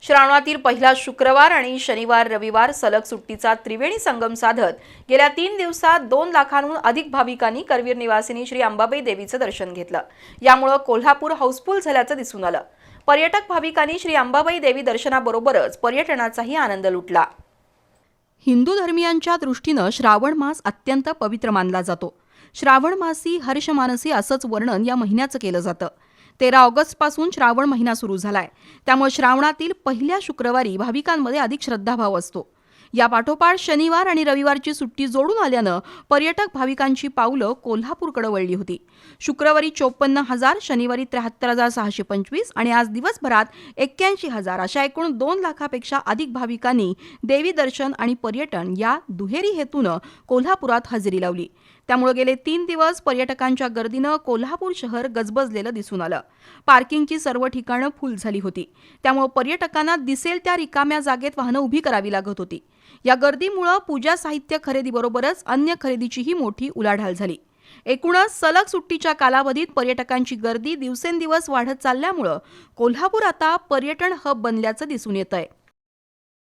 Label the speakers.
Speaker 1: श्रावणातील पहिला शुक्रवार आणि शनिवार रविवार सलग सुट्टीचा त्रिवेणी संगम साधत गेल्या 3 दिवसात 2 लाखांहून अधिक भाविकांनी करवीर निवासिनी श्री अंबाबाई देवीचं दर्शन घेतलं। यामुळे कोल्हापूर हाऊसफुल झाल्याचं दिसून आलं। पर्यटक भाविकांनी श्री अंबाबाई देवी दर्शनाबरोबरच पर्यटनाचाही आनंद लुटला। हिंदू धर्मियांच्या दृष्टीने श्रावण मास अत्यंत पवित्र मानला जातो। श्रावण मासी हर्षमानसी असंच वर्णन या महिन्याचं केलं जातं। 13 ऑगस्टपासून श्रावण महिना सुरू झालाय, त्यामुळे श्रावणातील पहिल्या शुक्रवारी भाविकांमध्ये अधिक श्रद्धाभाव असतो। या पाठोपाठ शनिवार आणि रविवारची सुट्टी जोडून आल्यानं पर्यटक भाविकांची पावलं कोल्हापूरकडे वळली होती। शुक्रवारी 54,000, शनिवारी 73,625 आणि आज दिवसभरात 81,000 अशा एकूण 2 लाखापेक्षा अधिक भाविकांनी देवी दर्शन आणि पर्यटन या दुहेरी हेतूनं कोल्हापुरात हजेरी लावली। त्यामुळे गेले 3 दिवस पर्यटकांच्या गर्दीनं कोल्हापूर शहर गजबजलेलं दिसून आलं। पार्किंगची सर्व ठिकाणं फुल झाली होती, त्यामुळे पर्यटकांना दिसेल त्या रिकाम्या जागेत वाहनं उभी करावी लागत होती। या गर्दीमुळे पूजा साहित्य खरेदीबरोबरच अन्य खरेदीचीही मोठी उलाढाल झाली। एकूणच सलग सुट्टीच्या कालावधीत पर्यटकांची गर्दी दिवसेंदिवस वाढत चालल्यामुळे कोल्हापूर आता पर्यटन हब बनल्याचं दिसून येतंय।